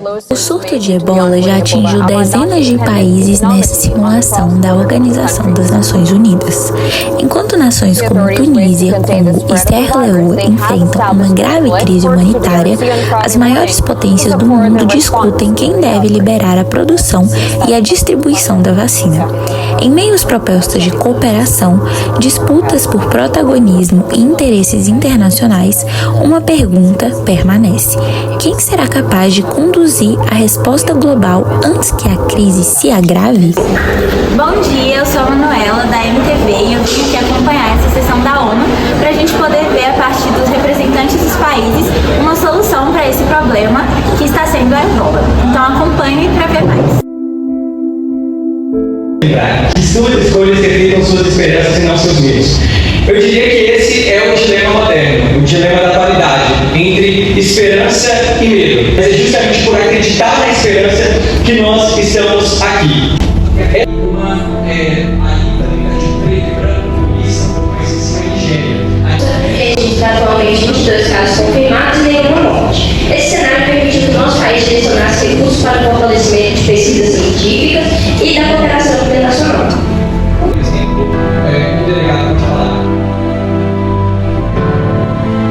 O surto de ebola já atingiu dezenas de países nessa simulação da Organização das Nações Unidas. Enquanto nações como Tunísia, Congo e Sierra Leone enfrentam uma grave crise humanitária, as maiores potências do mundo discutem quem deve liberar a produção e a distribuição da vacina. Em meio às propostas de cooperação, disputas por protagonismo e interesses internacionais, uma pergunta permanece: quem será capaz de conduzir a resposta global antes que a crise se agrave? Bom dia, eu sou a Manuela da MTV e eu vim aqui acompanhar essa sessão da ONU para a gente poder ver a partir dos representantes dos países uma solução para esse problema que está sendo a ebola. Então acompanhe para ver mais. Que suas escolhas reflitam suas esperanças e não seus medos. Eu diria que esse é o dilema moderno, o dilema da atualidade, entre esperança e medo. Mas é justamente por acreditar na esperança que nós estamos aqui. É uma ainda de preto e branco, isso mas isso é higiene. Registra atualmente 22 casos confirmados e nenhuma morte. Esse cenário permitiu que o nosso país direcionasse recursos para o fortalecimento de pesquisas científicas e da cooperação internacional. Por exemplo, o delegado pode falar.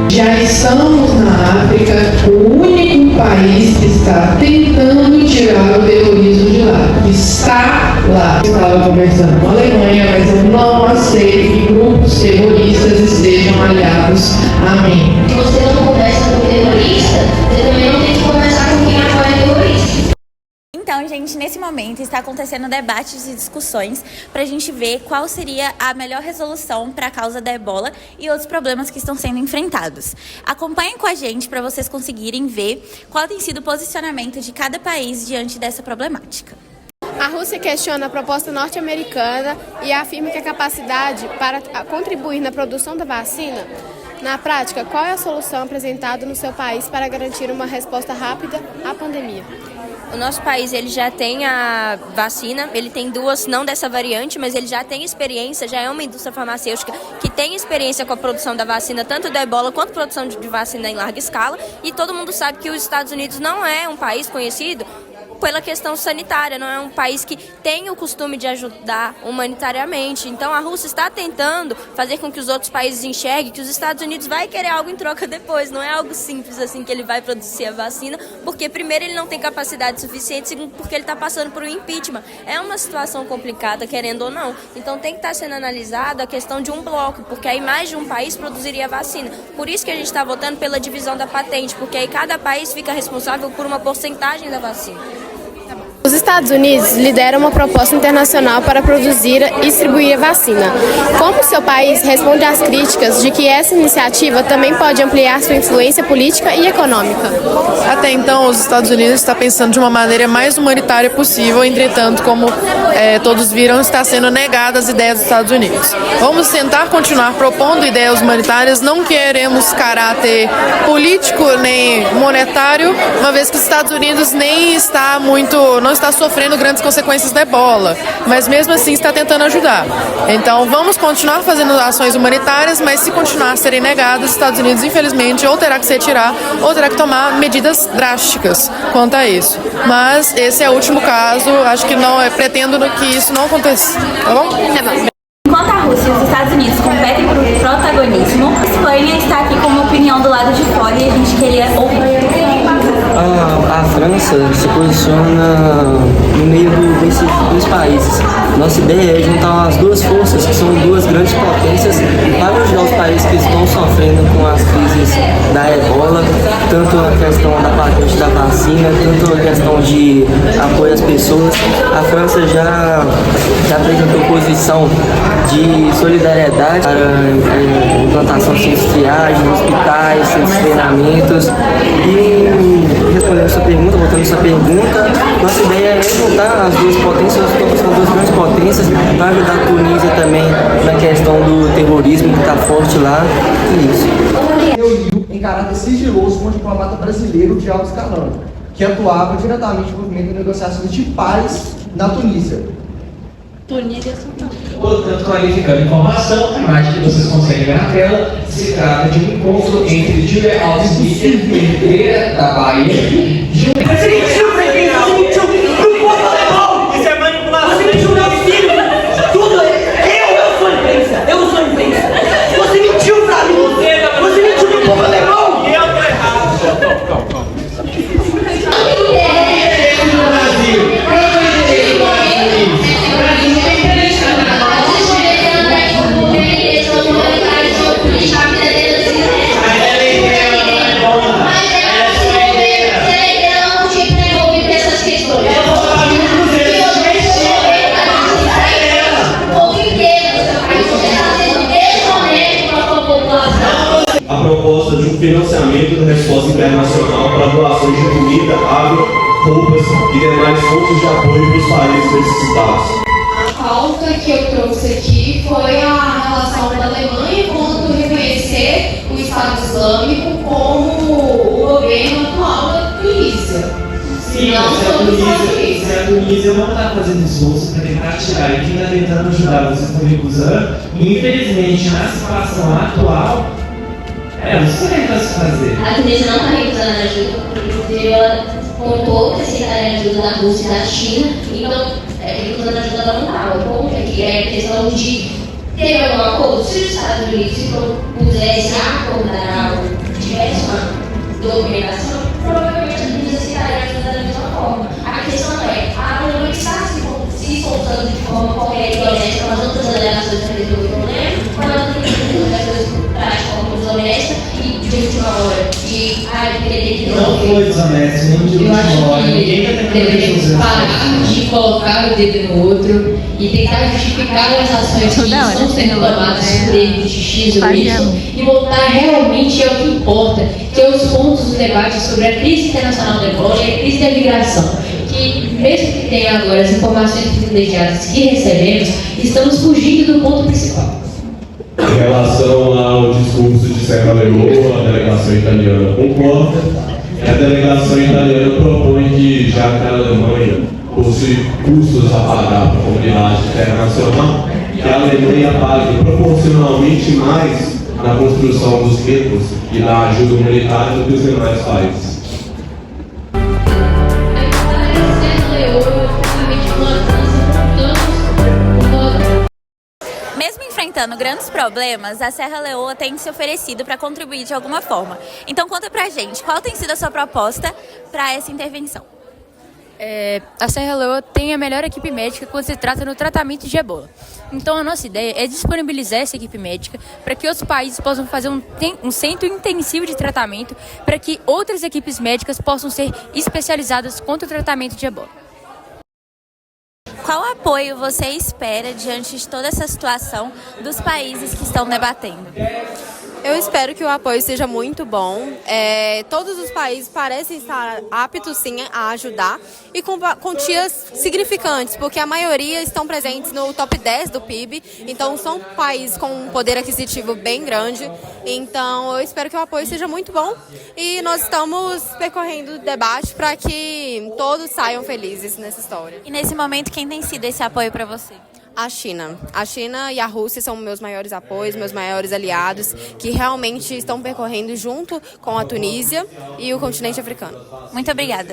Já estamos na África, o único país que está tentando tirar o terrorismo de lá. Está lá. Eu estava conversando com a Alemanha, mas eu não aceito que grupos terroristas estejam aliados a mim. Se você não conversa com o terrorista, você também não tem que conversar com quem apoia o terrorista. Então, gente, nesse momento está acontecendo debates e discussões para a gente ver qual seria a melhor resolução para a causa da ebola e outros problemas que estão sendo enfrentados. Acompanhem com a gente para vocês conseguirem ver qual tem sido o posicionamento de cada país diante dessa problemática. A Rússia questiona a proposta norte-americana e afirma que a capacidade para contribuir na produção da vacina. Na prática, qual é a solução apresentada no seu país para garantir uma resposta rápida à pandemia? O nosso país ele já tem a vacina, ele tem duas, não dessa variante, mas ele já tem experiência, já é uma indústria farmacêutica que tem experiência com a produção da vacina, tanto da ebola quanto produção de vacina em larga escala. E todo mundo sabe que os Estados Unidos não é um país conhecido pela questão sanitária, não é um país que tem o costume de ajudar humanitariamente. Então a Rússia está tentando fazer com que os outros países enxerguem que os Estados Unidos vai querer algo em troca depois. Não é algo simples assim que ele vai produzir a vacina, porque primeiro ele não tem capacidade suficiente, segundo porque ele está passando por um impeachment. É uma situação complicada, querendo ou não. Então tem que estar sendo analisada a questão de um bloco, porque aí mais de um país produziria a vacina. Por isso que a gente está votando pela divisão da patente, porque aí cada país fica responsável por uma porcentagem da vacina. Os Estados Unidos lideram uma proposta internacional para produzir e distribuir a vacina. Como seu país responde às críticas de que essa iniciativa também pode ampliar sua influência política e econômica? Até então, os Estados Unidos estão pensando de uma maneira mais humanitária possível, entretanto, como todos viram, está sendo negadas as ideias dos Estados Unidos. Vamos tentar continuar propondo ideias humanitárias, não queremos caráter político nem monetário, uma vez que os Estados Unidos não está sofrendo grandes consequências da ebola, mas mesmo assim está tentando ajudar. Então vamos continuar fazendo ações humanitárias, mas se continuar a serem negadas, os Estados Unidos infelizmente ou terá que se retirar ou terá que tomar medidas drásticas quanto a isso. Mas esse é o último caso, acho que pretendo que isso não aconteça, tá bom? Tá bom. Enquanto a Rússia e os Estados Unidos competem por protagonismo, a Espanha está aqui com uma opinião do lado de fora e a gente queria ouvir. A França se posiciona no meio dos países. Nossa ideia é juntar as duas forças, que são duas grandes potências, para ajudar os países que estão sofrendo com as crises da ebola, tanto a questão da patente da vacina, tanto a questão de apoio às pessoas. A França já apresentou posição de solidariedade para implantação de centros de triagem, hospitais, centros de treinamentos. E respondendo a sua pergunta, voltando a sua pergunta, nossa ideia é juntar as duas potências, são duas grandes potências, para ajudar a Tunísia também na questão do terrorismo que está forte lá. É isso. Reuniu em caráter sigiloso com o diplomata brasileiro Thiago Scaloni, que atuava diretamente no movimento de negociações de paz na Tunísia. Portanto, clarificando a informação, a imagem que vocês conseguem ver na tela, se trata de um encontro entre Julia Alves e herdeira da Bahia. para doações de comida, água, roupas e demais fontes de apoio para os países necessitados. A pauta que eu trouxe aqui foi a relação da Alemanha quanto reconhecer o Estado Islâmico como o governo atual da Tunísia. Sim, se a Tunísia não está fazendo esforço para tentar tirar e quem está tentando ajudar, vocês estão recusando, e infelizmente na situação atual, não sei o que vai se fazer. A Tunísia não está recusando a ajuda, inclusive ela contou que aceitaria a ajuda da Rússia e da China, então recusando a ajuda voluntária. O ponto é que é questão de ter algum acordo. Se os Estados Unidos se propusessem a acordar algo, tivesse uma documentação, provavelmente a Tunísia aceitaria a ajuda da mesma forma. A questão é, a Alemanha está se soltando de forma correta e honesta com as outras delegações para resolver o problema, quando ela tem que resolver as coisas de forma desonesta e de última hora. Não foi desonesto, nem de última hora. Ninguém está tentando deveríamos parar de colocar o dedo no outro e tentar justificar as ações que estão sendo tomadas por ele de X ou Y e voltar realmente ao que importa, que é os pontos do debate sobre a crise internacional da ebola e a crise da migração. Que, mesmo que tenha agora as informações privilegiadas que recebemos, estamos fugindo do ponto principal. Em relação ao discurso de Serra Leoa, a delegação italiana concorda, e a delegação italiana propõe que, já que a Alemanha possui custos a pagar para a comunidade internacional, que a Alemanha pague proporcionalmente mais na construção dos centros e na ajuda humanitária do que os demais países. Mesmo enfrentando grandes problemas, a Serra Leoa tem se oferecido para contribuir de alguma forma. Então conta pra gente, qual tem sido a sua proposta para essa intervenção? A Serra Leoa tem a melhor equipe médica quando se trata no tratamento de ebola. Então a nossa ideia é disponibilizar essa equipe médica para que outros países possam fazer um centro intensivo de tratamento para que outras equipes médicas possam ser especializadas contra o tratamento de ebola. Qual apoio você espera diante de toda essa situação dos países que estão debatendo? Eu espero que o apoio seja muito bom. Todos os países parecem estar aptos, sim, a ajudar e com quantias significantes, porque a maioria estão presentes no top 10 do PIB, então são países com um poder aquisitivo bem grande. Então eu espero que o apoio seja muito bom e nós estamos percorrendo o debate para que todos saiam felizes nessa história. E nesse momento, quem tem sido esse apoio para você? A China. A China e a Rússia são meus maiores apoios, meus maiores aliados, que realmente estão percorrendo junto com a Tunísia e o continente africano. Muito obrigada.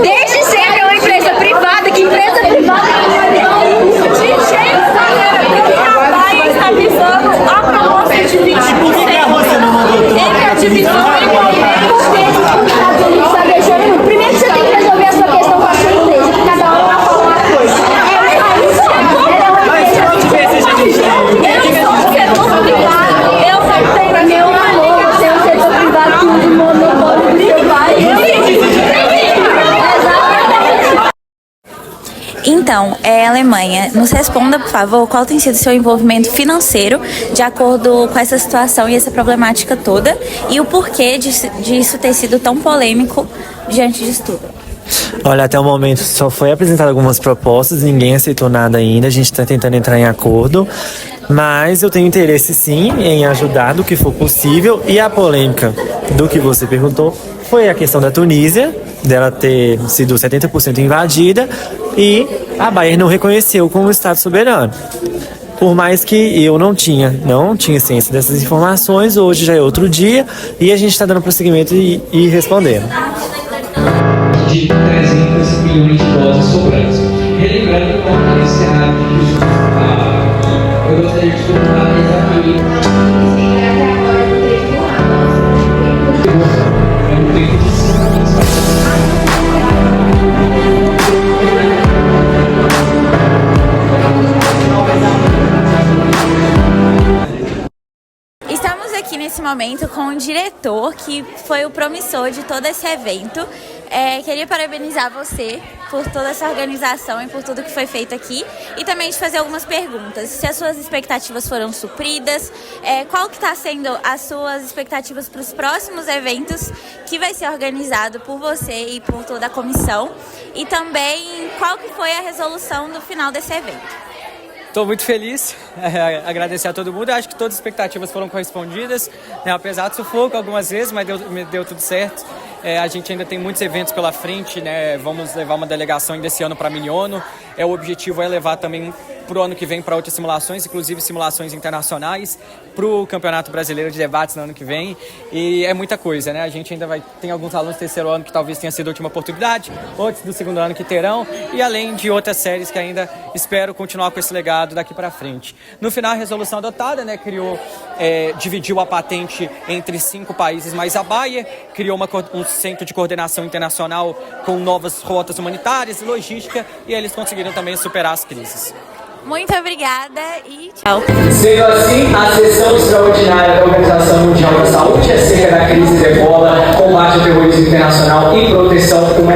Desde sempre é uma empresa privada, que empresa privada está visando a proposta de 20%. Entre a divisão primeiro você tem que resolver a sua questão com a sua empresa, que cada hora vai falar uma coisa. Eu sou um setor privado, eu só tenho meu amor, ser um setor privado que usa o monopólio do seu pai. Então, Alemanha, nos responda, por favor, qual tem sido o seu envolvimento financeiro de acordo com essa situação e essa problemática toda e o porquê disso ter sido tão polêmico diante disso tudo. Olha, até o momento só foi apresentado algumas propostas, ninguém aceitou nada ainda, a gente está tentando entrar em acordo, mas eu tenho interesse sim em ajudar do que for possível e a polêmica do que você perguntou foi a questão da Tunísia, dela ter sido 70% invadida e a Bayern não reconheceu como Estado soberano. Por mais que eu não tinha ciência dessas informações, hoje já é outro dia e a gente está dando prosseguimento e respondendo. De 300 milhões de doses sobrantes. Relembrando que quando esse cenário eu gostaria de perguntar exatamente. Estamos aqui nesse momento com o diretor que foi o promissor de todo esse evento. Queria parabenizar você por toda essa organização e por tudo que foi feito aqui. E também de fazer algumas perguntas. Se as suas expectativas foram supridas, qual que está sendo as suas expectativas para os próximos eventos que vai ser organizado por você e por toda a comissão. E também qual que foi a resolução do final desse evento. Estou muito feliz, agradecer a todo mundo. Eu acho que todas as expectativas foram correspondidas, né? Apesar do sufoco algumas vezes, mas deu tudo certo. A gente ainda tem muitos eventos pela frente, né? Vamos levar uma delegação ainda esse ano para Milhono. O objetivo é levar também para o ano que vem para outras simulações, inclusive simulações internacionais, para o Campeonato Brasileiro de Debates no ano que vem. E é muita coisa, né? A gente ainda tem alguns alunos do terceiro ano que talvez tenha sido a última oportunidade, outros do segundo ano que terão, e além de outras séries que ainda espero continuar com esse legado daqui para frente. No final, a resolução adotada, né, dividiu a patente entre 5 países mais a Bayer, criou um centro de coordenação internacional com novas rotas humanitárias e logística, e eles conseguiram também superar as crises. Muito obrigada e tchau. Sendo assim, a sessão extraordinária da Organização Mundial da Saúde acerca da crise de ebola, combate ao terrorismo internacional e proteção humanitária